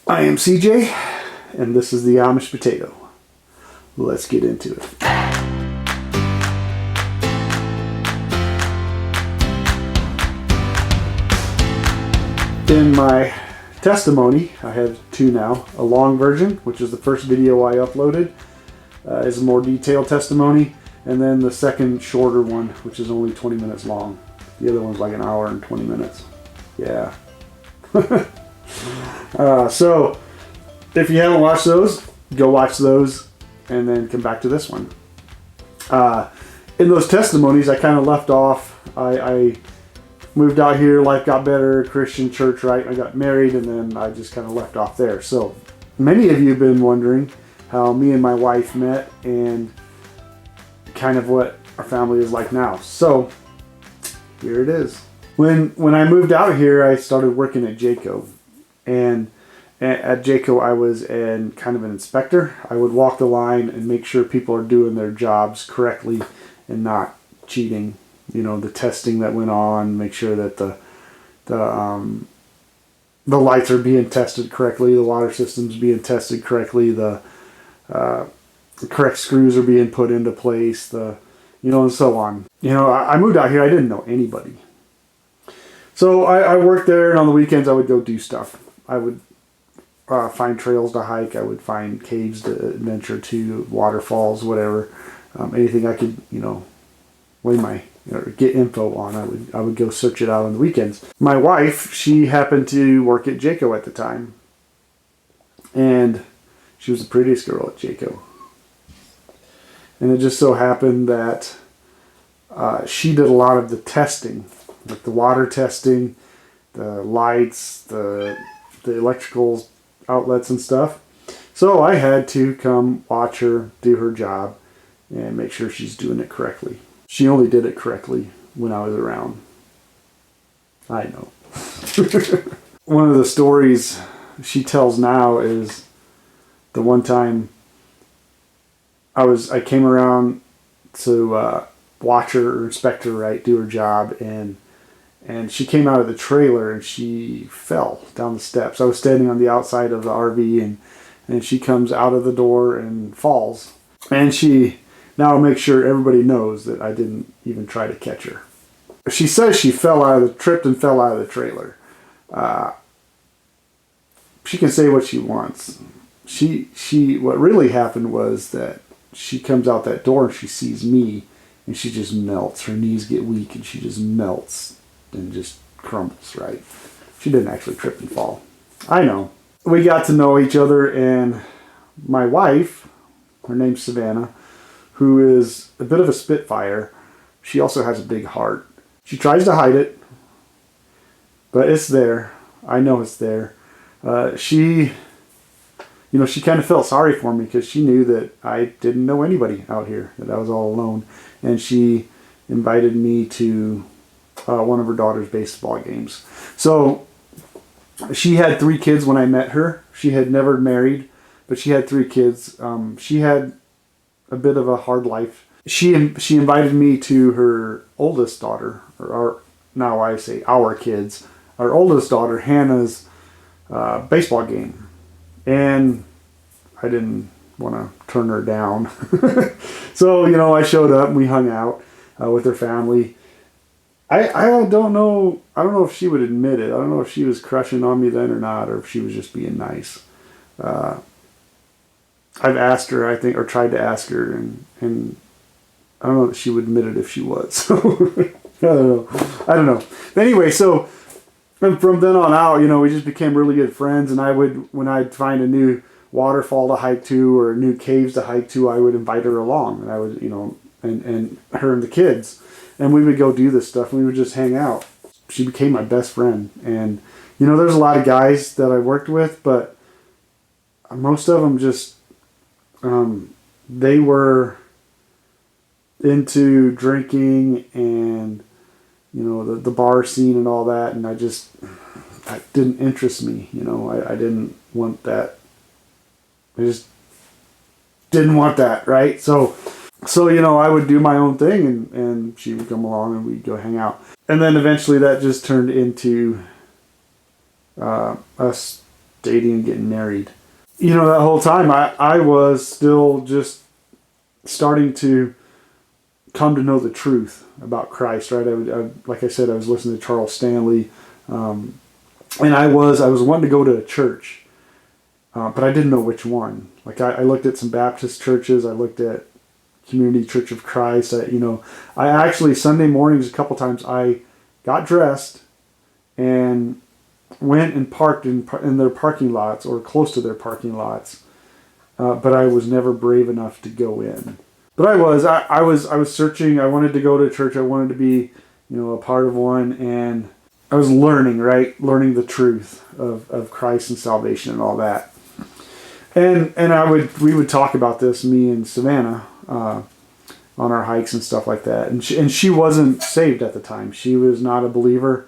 I am CJ, and this is the Amish Potato. Let's get into it. In my testimony, I have two now. A long version, which is the first video I uploaded, is a more detailed testimony, and then the second shorter one, which is only 20 minutes long. The other one's like an hour and 20 minutes. Yeah. So if you haven't watched those, go watch those and then come back to this one. In those testimonies, I kind of left off. I moved out here, life got better, Christian church, right? I got married, and then I just kind of left off there. So many of you have been wondering how me and my wife met and kind of what our family is like now. So here it is. When I moved out here, I started working at Jayco, and at Jayco I was kind of an inspector. I would walk the line and make sure people are doing their jobs correctly and not cheating. You know, the testing that went on, make sure that the lights are being tested correctly, the water system's being tested correctly, the correct screws are being put into place, and so on. I moved out here, I didn't know anybody. So I worked there, and on the weekends I would go do stuff. I would find trails to hike, I would find caves to adventure to, waterfalls, whatever. Anything I could, get info on, I would go search it out on the weekends. My wife, she happened to work at Jayco at the time, and she was the prettiest girl at Jayco. And it just so happened that she did a lot of the testing, like the water testing, the lights, the electrical outlets and stuff. So I had to come watch her do her job and make sure she's doing it correctly. She only did it correctly when I was around. I know. One of the stories she tells now is the one time I came around to watch her or inspect her, right, do her job, and she came out of the trailer and she fell down the steps. I was standing on the outside of the RV, and she comes out of the door and falls. And now I'll make sure everybody knows that I didn't even try to catch her. She says she tripped and fell out of the trailer. She can say what she wants. What really happened was that she comes out that door and she sees me, and she just melts. Her knees get weak and she just melts and just crumbles, right? She didn't actually trip and fall. I know. We got to know each other, and my wife, her name's Savannah, who is a bit of a spitfire. She also has a big heart. She tries to hide it, but it's there. I know it's there. She kind of felt sorry for me because she knew that I didn't know anybody out here, that I was all alone. And she invited me to one of her daughter's baseball games. So she had 3 kids when I met her. She had never married, but she had 3 kids. She had a bit of a hard life. She invited me to her oldest daughter, now I say our kids, our oldest daughter, Hannah's baseball game. And I didn't want to turn her down. So, I showed up and we hung out with her family. I don't know if she would admit it. I don't know if she was crushing on me then or not, or if she was just being nice. I've asked her, I think, or tried to ask her, and I don't know that she would admit it if she was. So I don't know. Anyway, so from then on out, we just became really good friends, and when I'd find a new waterfall to hike to or new caves to hike to, I would invite her along, and I would, and her and the kids, and we would go do this stuff, and we would just hang out. She became my best friend, and there's a lot of guys that I worked with, but most of them just they were into drinking and the bar scene and all that, and that didn't interest me. I didn't want that. I just didn't want that, right? So I would do my own thing, and she would come along and we'd go hang out. And then eventually that just turned into us dating and getting married. You know, that whole time I was still just starting to come to know the truth about Christ, right? Like I said, I was listening to Charles Stanley, and I was wanting to go to a church, but I didn't know which one. Like I looked at some Baptist churches, I looked at Community Church of Christ. I actually Sunday mornings a couple times I got dressed and went and parked in their parking lots or close to their parking lots, but I was never brave enough to go in. But I was searching. I wanted to go to church. I wanted to be, a part of one, and I was learning the truth of Christ and salvation and all that. And we would talk about this, me and Savannah, on our hikes and stuff like that. And she wasn't saved at the time. She was not a believer.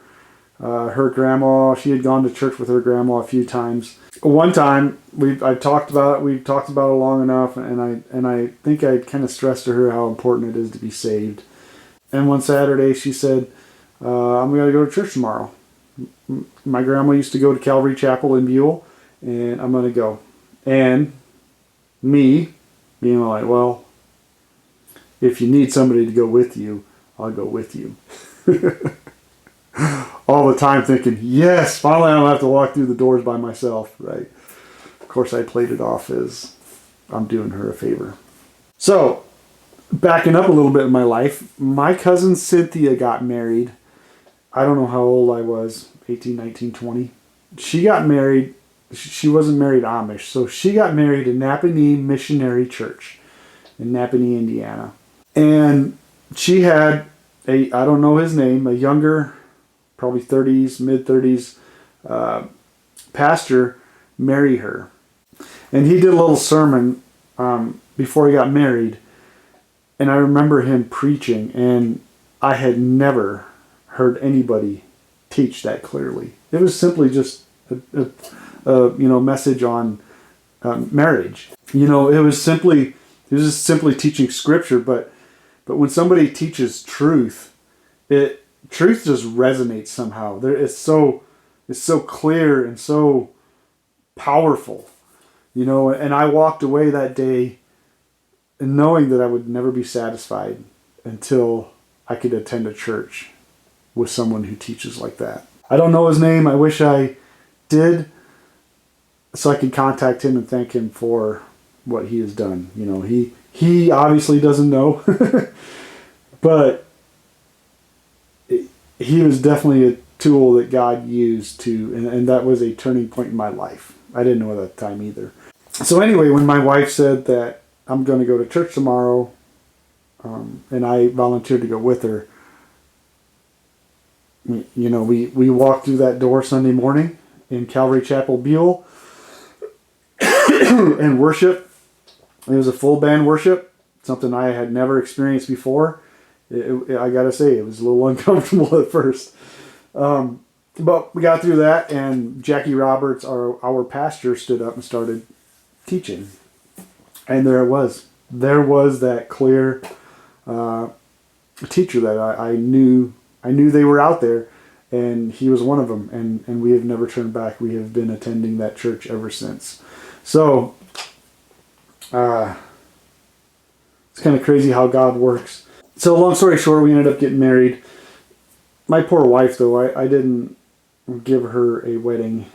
Her grandma, she had gone to church with her grandma a few times. One time, we've talked about it long enough, and I think I kind of stressed to her how important it is to be saved. And one Saturday, she said, "I'm going to go to church tomorrow. My grandma used to go to Calvary Chapel in Buell, and I'm going to go." And me, being like, well, if you need somebody to go with you, I'll go with you. All the time thinking, yes, finally I don't have to walk through the doors by myself, right? Of course, I played it off as I'm doing her a favor. So, backing up a little bit in my life, my cousin Cynthia got married. I don't know how old I was, 18, 19, 20. She got married. She wasn't married Amish, so she got married in Napanee Missionary Church in Napanee, Indiana. And she had I don't know his name, a younger, probably 30s, mid-30s pastor marry her. And he did a little sermon before he got married. And I remember him preaching, and I had never heard anybody teach that clearly. It was simply just a message on marriage. It was just simply teaching scripture, but when somebody teaches truth, truth just resonates somehow. It's so clear and so powerful, and I walked away that day knowing that I would never be satisfied until I could attend a church with someone who teaches like that. I don't know his name. I wish I did, so I could contact him and thank him for what he has done. He obviously doesn't know, but he was definitely a tool that God used and that was a turning point in my life. I didn't know at that time either. So anyway, when my wife said that I'm going to go to church tomorrow, and I volunteered to go with her, we walked through that door Sunday morning in Calvary Chapel, Buell, and worship. It was a full band worship, something I had never experienced before. I gotta say, it was a little uncomfortable at first. But we got through that, and Jackie Roberts, our pastor, stood up and started teaching. And there it was. There was that clear teacher that I knew they were out there, and he was one of them. And we have never turned back. We have been attending that church ever since. So, it's kind of crazy how God works. So long story short, we ended up getting married. My poor wife, though, I didn't give her a wedding.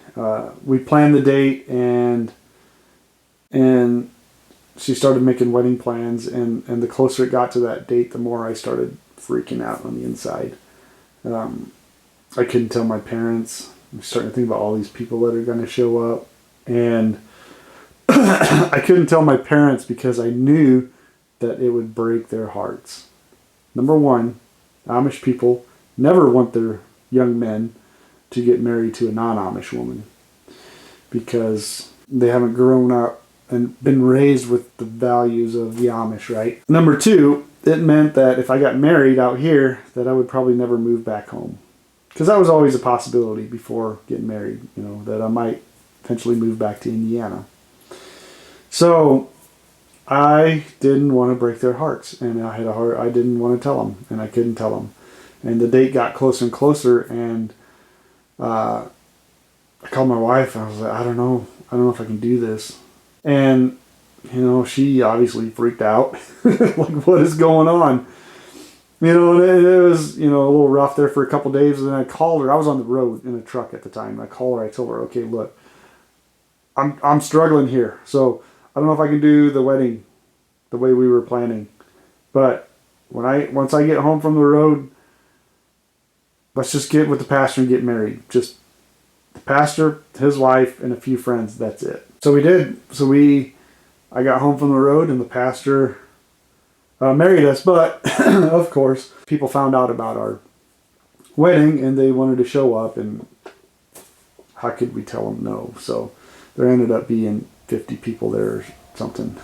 We planned the date, and she started making wedding plans, and the closer it got to that date, the more I started freaking out on the inside. I couldn't tell my parents. I'm starting to think about all these people that are going to show up, and I couldn't tell my parents because I knew that it would break their hearts. Number one, Amish people never want their young men to get married to a non-Amish woman because they haven't grown up and been raised with the values of the Amish, right? Number two, it meant that if I got married out here, that I would probably never move back home. Because that was always a possibility before getting married, that I might eventually move back to Indiana. So I didn't want to break their hearts, and I didn't want to tell them, and I couldn't tell them. And the date got closer and closer, and I called my wife. I was like, I don't know if I can do this. And, she obviously freaked out. Like, what is going on? And it was, a little rough there for a couple days. And then I called her. I was on the road in a truck at the time. I called her. I told her, okay, look, I'm struggling here. So I don't know if I can do the wedding the way we were planning. But once I get home from the road, let's just get with the pastor and get married. Just the pastor, his wife, and a few friends. That's it. So we did. I got home from the road, and the pastor married us. But of course, people found out about our wedding, and they wanted to show up. And how could we tell them no? So there ended up being 50 people there or something.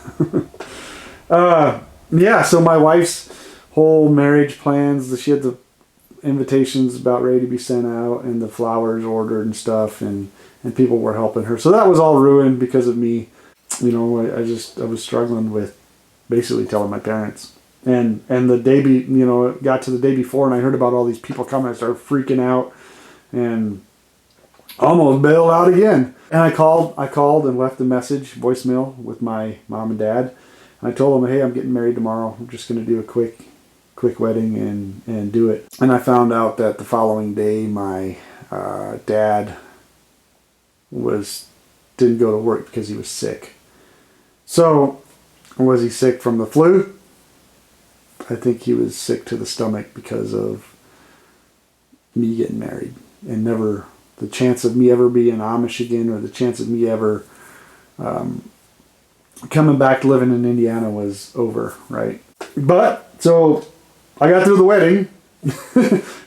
So my wife's whole marriage plans, she had the invitations about ready to be sent out and the flowers ordered and stuff, and people were helping her. So that was all ruined because of me. I was struggling with basically telling my parents. And the day, it got to the day before, and I heard about all these people coming. I started freaking out and almost bailed out again. And I called and left a voicemail with my mom and dad. And I told them, hey, I'm getting married tomorrow. I'm just going to do a quick wedding and do it. And I found out that the following day my dad didn't go to work because he was sick. So, was he sick from the flu? I think he was sick to the stomach because of me getting married, and never the chance of me ever being Amish again, or the chance of me ever coming back to living in Indiana was over, right? But so I got through the wedding.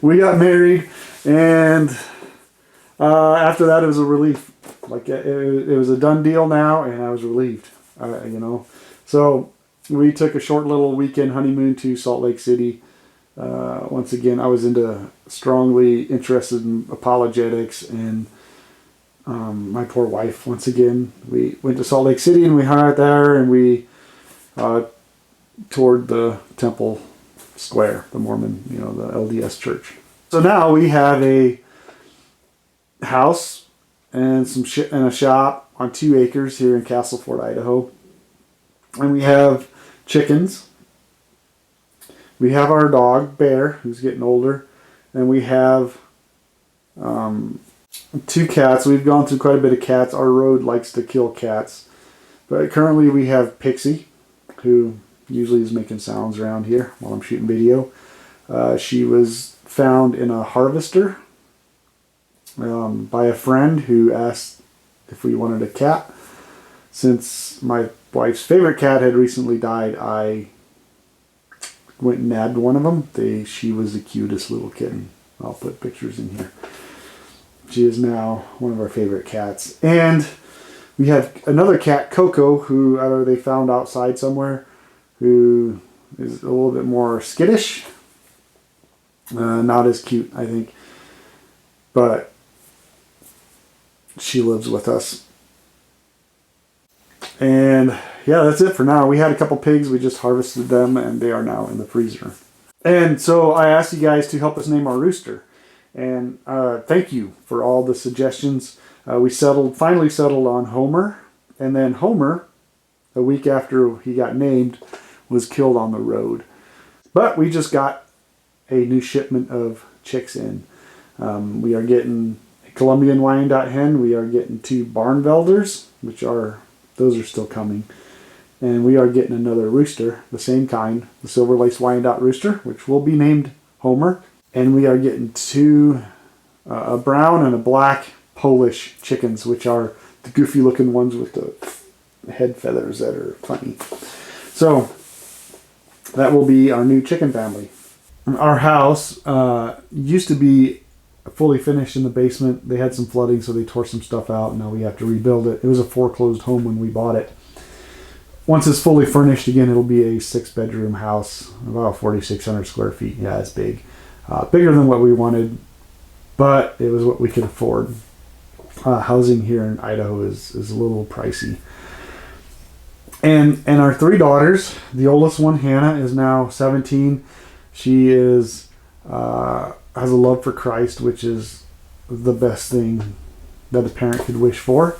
We got married, and after that it was a relief. Like it was a done deal now, and I was relieved. So we took a short little weekend honeymoon to Salt Lake City. Once again, I was strongly interested in apologetics, and my poor wife, once again, we went to Salt Lake City and we hung out there, and we toured the Temple Square, the Mormon, the LDS church. So now we have a house and and a shop on 2 acres here in Castleford, Idaho. And we have chickens. We have our dog, Bear, who's getting older. And we have 2 cats. We've gone through quite a bit of cats. Our road likes to kill cats. But currently we have Pixie, who usually is making sounds around here while I'm shooting video. She was found in a harvester by a friend who asked if we wanted a cat. Since my wife's favorite cat had recently died, I went and nabbed one of them. She was the cutest little kitten. I'll put pictures in here. She is now one of our favorite cats. And we have another cat, Coco, who they found outside somewhere, who is a little bit more skittish. Not as cute, I think. But she lives with us. And yeah, that's it for now. We had a couple pigs. We just harvested them, and they are now in the freezer. And so I asked you guys to help us name our rooster. And thank you for all the suggestions. We finally settled on Homer. And then Homer, a week after he got named, was killed on the road. But we just got a new shipment of chicks in. We are getting a Colombian Wyandotte hen. We are getting 2 Barnvelders, those are still coming. And we are getting another rooster, the same kind, the Silver-Laced Wyandotte Rooster, which will be named Homer. And we are getting 2, a brown and a black Polish chickens, which are the goofy looking ones with the head feathers that are funny. So that will be our new chicken family. Our house used to be fully finished in the basement. They had some flooding, so they tore some stuff out. Now we have to rebuild it. It was a foreclosed home when we bought it. Once it's fully furnished again, it'll be a 6-bedroom house, about 4,600 square feet. Yeah, it's big. Bigger than what we wanted, but it was what we could afford. Housing here in Idaho is a little pricey. And our 3 daughters, the oldest one, Hannah, is now 17. She has a love for Christ, which is the best thing that a parent could wish for.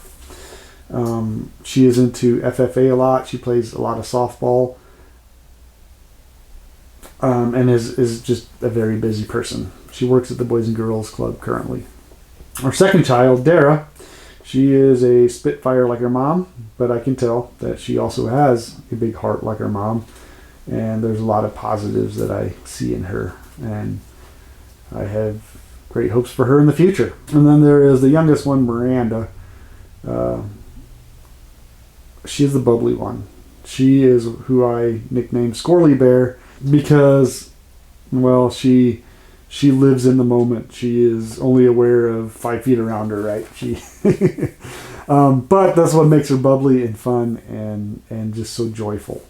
She is into FFA a lot. She plays a lot of softball, and is just a very busy person. She works at the Boys and Girls Club currently. Our second child, Dara, she is a spitfire like her mom, but I can tell that she also has a big heart like her mom, and there's a lot of positives that I see in her, and I have great hopes for her in the future. And then there is the youngest one, Miranda. She's the bubbly one. She is who I nicknamed Squirrely Bear because, well, she lives in the moment. She is only aware of 5 feet around her, right? But that's what makes her bubbly and fun and just so joyful.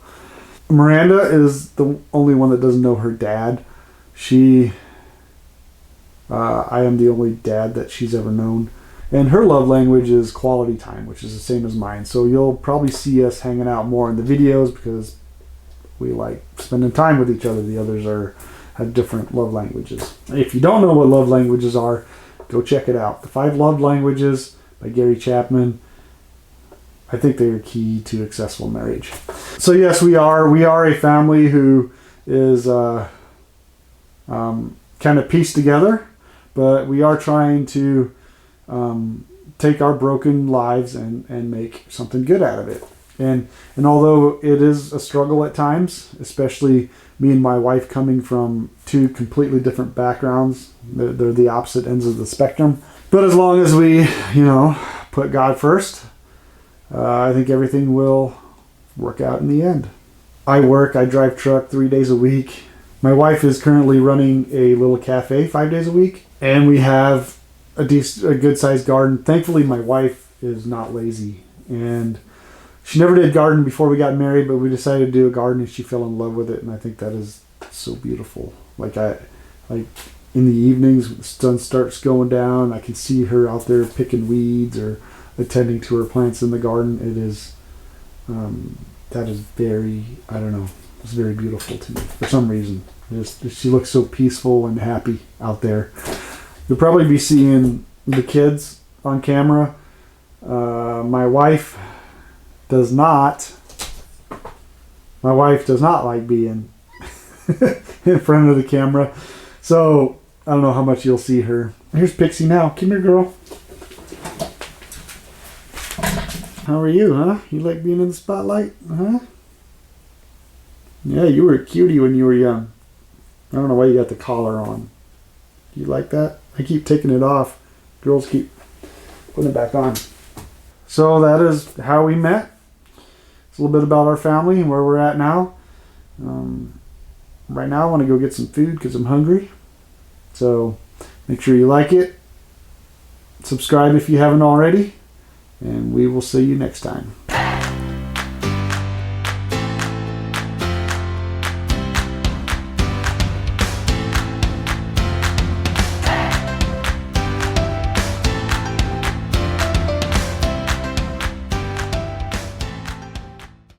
Miranda is the only one that doesn't know her dad. I am the only dad that she's ever known. And her love language is quality time, which is the same as mine. So you'll probably see us hanging out more in the videos because we like spending time with each other. The others have different love languages. If you don't know what love languages are, go check it out. The 5 Love Languages by Gary Chapman. I think they are key to successful marriage. So yes, we are a family who is kind of pieced together, but we are trying to take our broken lives and make something good out of it. And although it is a struggle at times, especially me and my wife coming from 2 completely different backgrounds, they're the opposite ends of the spectrum. But as long as we, put God first, I think everything will work out in the end. I drive truck 3 days a week. My wife is currently running a little cafe 5 days a week, and we have a good sized garden. Thankfully, my wife is not lazy, and she never did garden before we got married, but we decided to do a garden and she fell in love with it, and I think that is so beautiful. Like in the evenings, the sun starts going down, I can see her out there picking weeds or attending to her plants in the garden. It is that is very, I don't know, it's very beautiful to me for some reason. She looks so peaceful and happy out there. You'll probably be seeing the kids on camera. My wife does not like being in front of the camera, so I don't know how much you'll see her. Here's Pixie now. Come here, girl. How are you, huh? You like being in the spotlight, huh? Yeah, you were a cutie when you were young. I don't know why you got the collar on. Do you like that? I keep taking it off. Girls keep putting it back on. So that is how we met. It's a little bit about our family and where we're at now. Right now I want to go get some food because I'm hungry. So make sure you like it. Subscribe if you haven't already. And we will see you next time.